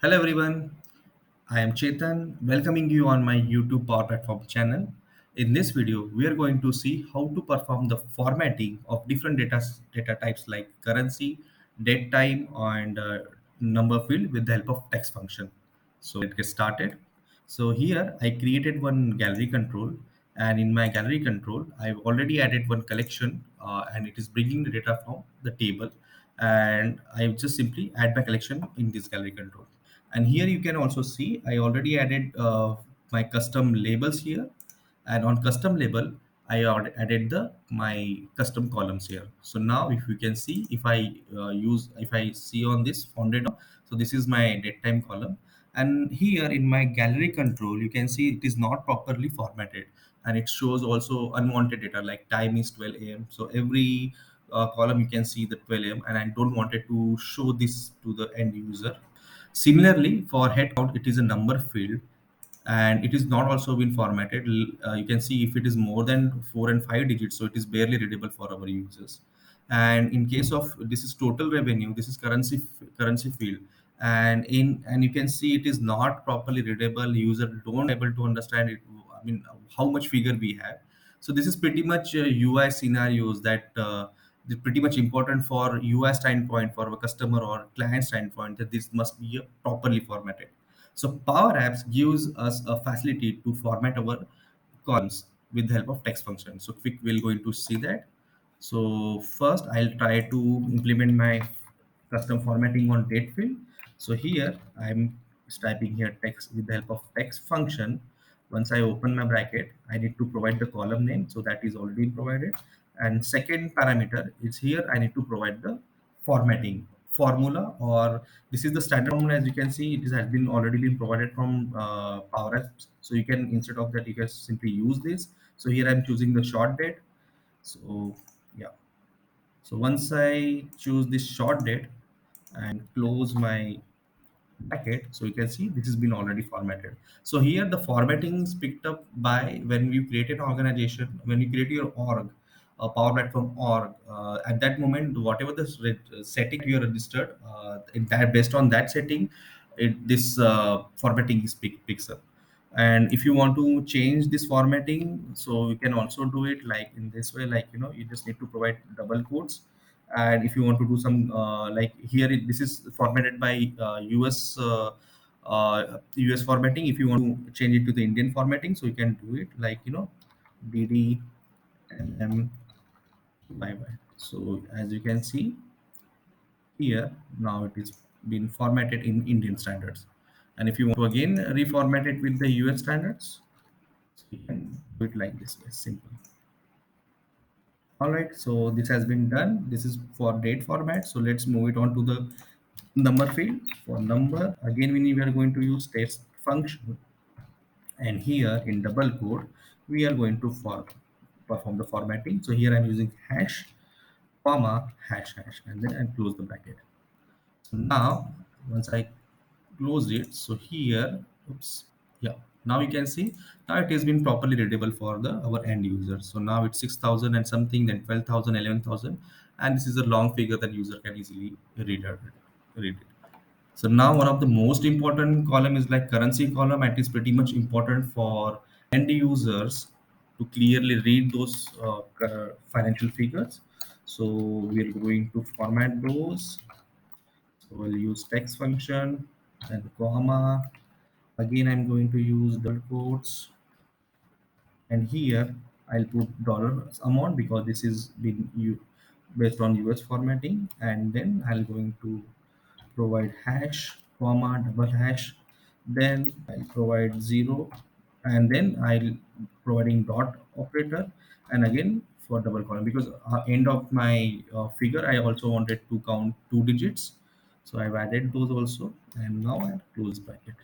Hello everyone, I am Chetan, welcoming you on my YouTube Power Platform channel. In this video, we are going to see how to perform the formatting of different data types like currency, date time, and number field with the help of text function. So let's get started. So here I created one gallery control, and in my gallery control, I've already added one collection, and it is bringing the data from the table. And I just simply add my collection in this gallery control. And here you can also see I already added my custom labels here, and on custom label added the my custom columns here. So now if you can see, if I see on this founded, so this is my date time column, and here in my gallery control you can see it is not properly formatted, and it shows also unwanted data like time is 12 a.m. So every column you can see the 12 a.m., and I don't want it to show this to the end user. Similarly, for head count, it is a number field, and it is not also been formatted. You can see if it is more than 4 and 5 digits, so it is barely readable for our users. And in case of this is total revenue, this is currency field, and you can see it is not properly readable. User don't able to understand it. I mean, how much figure we have. So this is pretty much UI scenarios that. Pretty much important for UI standpoint, for a customer or client standpoint, that this must be properly formatted. So Power Apps gives us a facility to format our columns with the help of text function. So quick, we're going to see that. So first I'll try to implement my custom formatting on date field. So here I'm typing here text with the help of text function. Once I open my bracket, I need to provide the column name. So that is already provided. And second parameter is here, I need to provide the formatting formula, or this is the standard formula. As you can see, has been already been provided from Power Apps. So you can, instead of that, you can simply use this. So here I'm choosing the short date. So yeah, so once I choose this short date and close my bracket, so you can see this has been already formatted. So here the formatting is picked up by when you create an organization, when you create your org, a Power Platform org. At that moment, whatever the setting you are registered, in that, based on that setting, this formatting is picks up. And if you want to change this formatting, so you can also do it like in this way, like you just need to provide double quotes. And if you want to do some like here this is formatted by US formatting. If you want to change it to the Indian formatting, so you can do it like DD MM bye bye. So as you can see here, now it is been formatted in Indian standards. And if you want to again reformat it with the US standards, so you can do it like this way, simple. All right, so this has been done. This is for date format. So let's move it on to the number field. For number, again, we are going to use text function. And here in double quote, we are going to perform the formatting. So here I'm using hash, comma, hash, hash, and then I close the bracket. So now, once I closed it, so here, oops, yeah, now you can see now it has been properly readable for the our end user. So now it's 6,000 and something, then 12,000, 11,000, and this is a long figure that user can easily read it. So now one of the most important column is like currency column, and it is pretty much important for end users to clearly read those financial figures. So we're going to format those. So we'll use text function and comma. Again, I'm going to use double quotes, and here I'll put dollar amount because this is been based on US formatting, and then I'll going to provide hash, comma, double hash, then I'll provide zero, and then I'll providing dot operator, and again for double column because end of my figure I also wanted to count 2 digits, so I've added those also, and now I close bracket.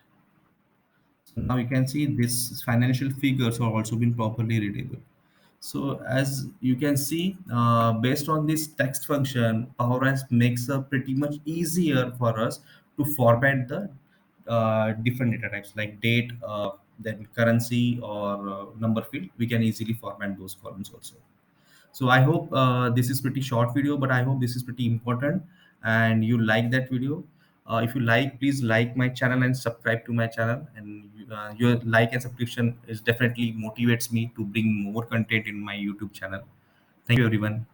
So now you can see this financial figures are also been properly readable. So as you can see, based on this text function, PowerApps makes it pretty much easier for us to format the different data types like date, then currency or number field. We can easily format those columns also. So I hope this is pretty short video, but I hope this is pretty important and you like that video. If you like, please like my channel and subscribe to my channel. And your like and subscription is definitely motivates me to bring more content in my YouTube channel. Thank you, everyone.